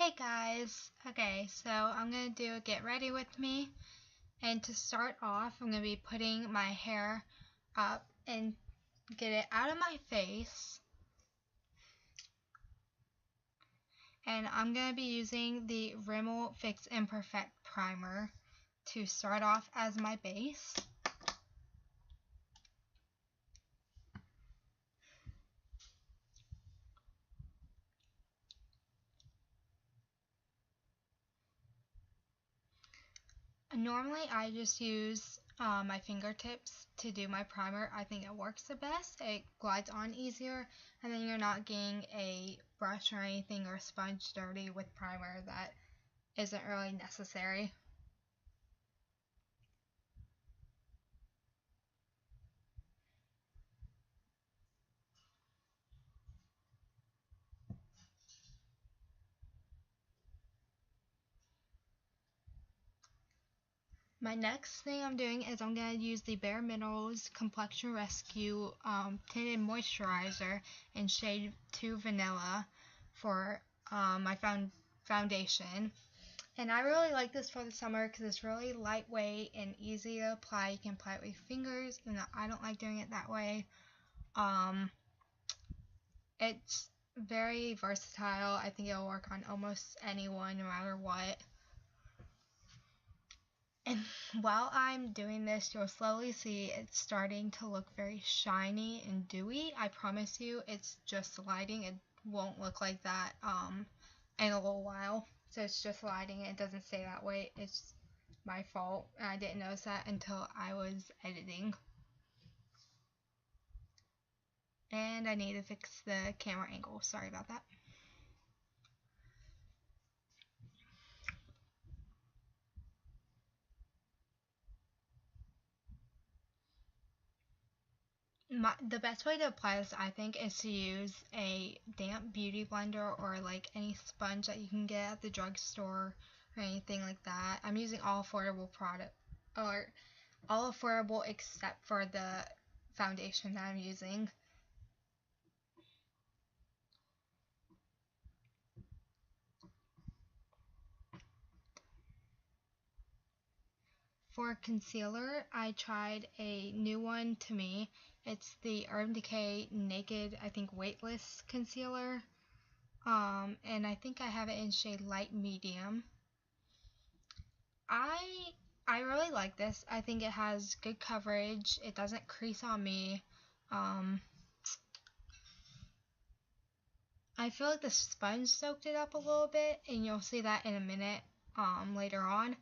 Hey guys! Okay, so I'm going to do a get ready with me, and to start off I'm going to be putting my hair up and get it out of my face, and I'm going to be using the Rimmel Fix Imperfect Primer to start off as my base. Normally I just use my fingertips to do my primer. I think it works the best. It glides on easier, and then you're not getting a brush or anything or sponge dirty with primer that isn't really necessary. My next thing I'm doing is I'm going to use the Bare Minerals Complexion Rescue Tinted Moisturizer in shade 2 Vanilla for my foundation. And I really like this for the summer because it's really lightweight and easy to apply. You can apply it with your fingers, even though I don't like doing it that way. It's very versatile. I think it'll work on almost anyone, no matter what. And while I'm doing this, you'll slowly see it's starting to look very shiny and dewy. I promise you, it's just lighting. It won't look like that in a little while. So it's just lighting. It doesn't stay that way. It's my fault. And I didn't notice that until I was editing. And I need to fix the camera angle. Sorry about that. The best way to apply this, I think, is to use a damp beauty blender or like any sponge that you can get at the drugstore or anything like that. I'm using all affordable all affordable except for the foundation that I'm using. For concealer, I tried a new one to me. It's the Decay Naked, I think, Weightless Concealer. And I think I have it in shade light medium. I really like this. I think it has good coverage. It doesn't crease on me. I feel like the sponge soaked it up a little bit, and you'll see that in a minute later on.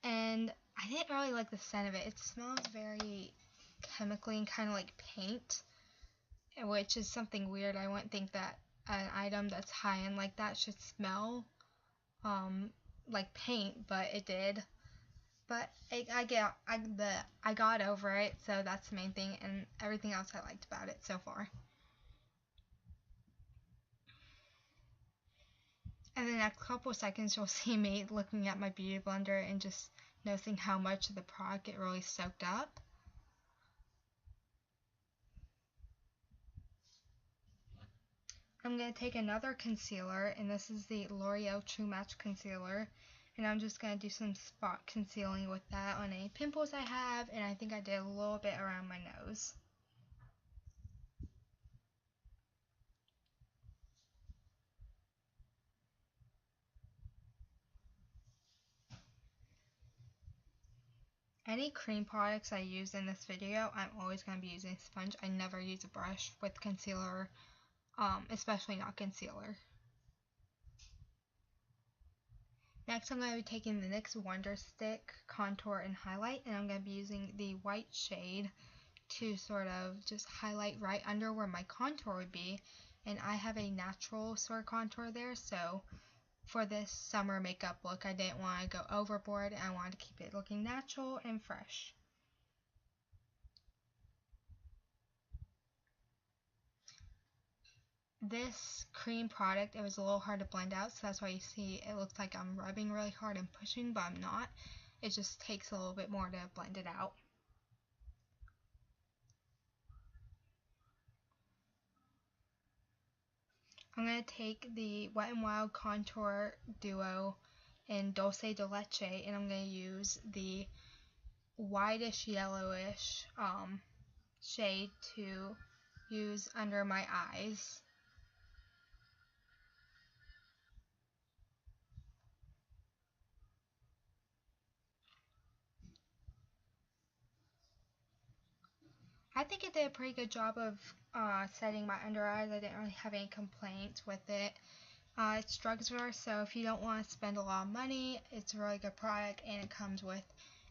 And I didn't really like the scent of it. It smells very chemically and kind of like paint, which is something weird. I wouldn't think that an item that's high-end like that should smell like paint, but it did. But I got over it, so that's the main thing, and everything else I liked about it so far. In the next couple of seconds, you'll see me looking at my beauty blender and just noticing how much of the product it really soaked up. I'm going to take another concealer, and this is the L'Oreal True Match Concealer, and I'm just going to do some spot concealing with that on any pimples I have, and I think I did a little bit around my nose. Any cream products I use in this video, I'm always going to be using a sponge. I never use a brush with concealer, especially not concealer. Next, I'm going to be taking the NYX Wonder Stick Contour and Highlight, and I'm going to be using the white shade to sort of just highlight right under where my contour would be. And I have a natural sort of contour there, so for this summer makeup look, I didn't want to go overboard, and I wanted to keep it looking natural and fresh. This cream product, it was a little hard to blend out, so that's why you see it looks like I'm rubbing really hard and pushing, but I'm not. It just takes a little bit more to blend it out. I'm going to take the Wet n Wild Contour Duo in Dulce de Leche, and I'm going to use the whitish yellowish shade to use under my eyes. I think it did a pretty good job of setting my under eyes. I didn't really have any complaints with it. It's drugstore, so if you don't want to spend a lot of money, it's a really good product, and it comes with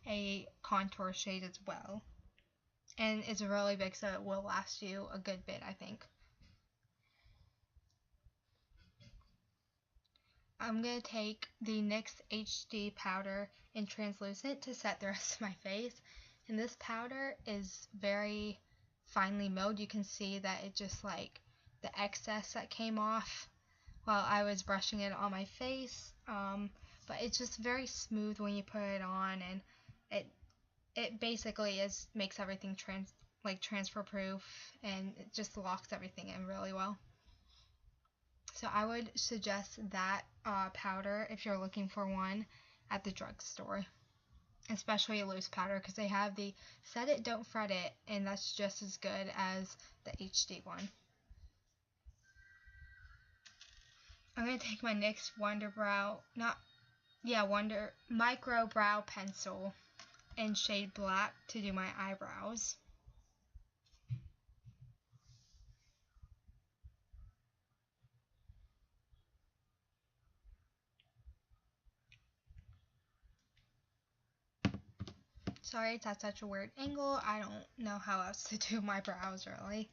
a contour shade as well. And it's really big, so it will last you a good bit, I think. I'm going to take the NYX HD powder in translucent to set the rest of my face. And this powder is very finely milled. You can see that it just like the excess that came off while I was brushing it on my face. But it's just very smooth when you put it on, and it basically makes everything transfer proof, and it just locks everything in really well. So I would suggest that powder if you're looking for one at the drugstore, especially a loose powder, because they have the Set It, Don't Fret It, and that's just as good as the HD one. I'm going to take my NYX Micro Brow Pencil in shade black to do my eyebrows. Sorry it's at such a weird angle. I don't know how else to do my brows really.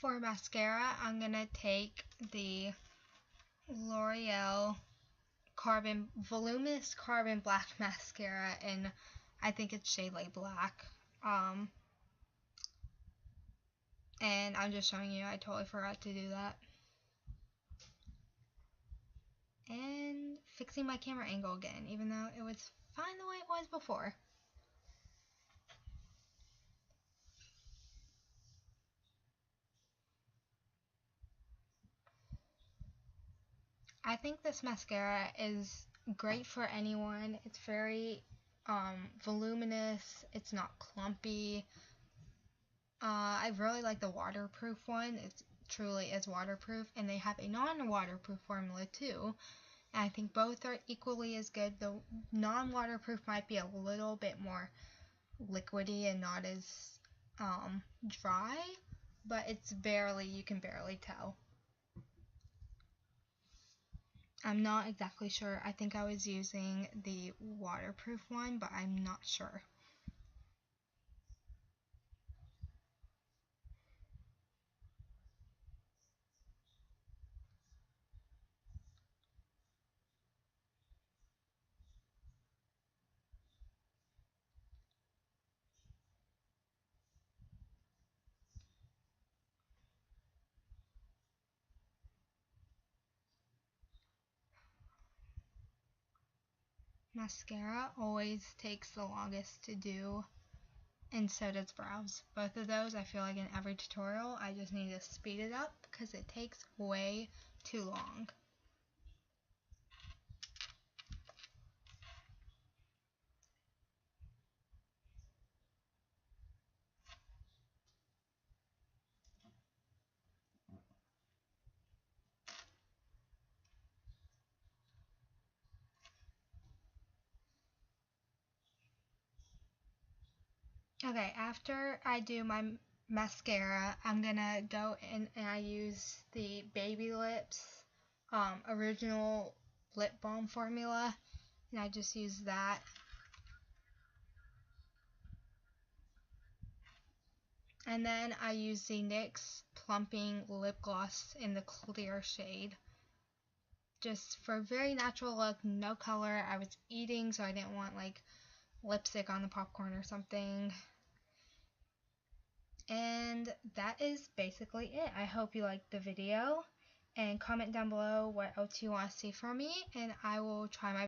For mascara, I'm going to take the L'Oreal Voluminous Carbon Black Mascara, and I think it's shade light black. And I'm just showing you, I totally forgot to do that. And fixing my camera angle again, even though it was fine the way it was before. I think this mascara is great for anyone. It's very voluminous. It's not clumpy. I really like the waterproof one. It truly is waterproof, and they have a non-waterproof formula too. And I think both are equally as good. The non-waterproof might be a little bit more liquidy and not as dry, but you can barely tell. I'm not exactly sure. I think I was using the waterproof one, but I'm not sure. Mascara always takes the longest to do, and so does brows. Both of those, I feel like in every tutorial, I just need to speed it up because it takes way too long. Okay, after I do my mascara, I'm gonna go in and I use the Baby Lips original lip balm formula, and I just use that And then I use the NYX Plumping Lip Gloss in the clear shade. Just for a very natural look, no color. I was eating, so I didn't want like lipstick on the popcorn or something. And that is basically it. I hope you liked the video, and comment down below what else you want to see from me, and I will try my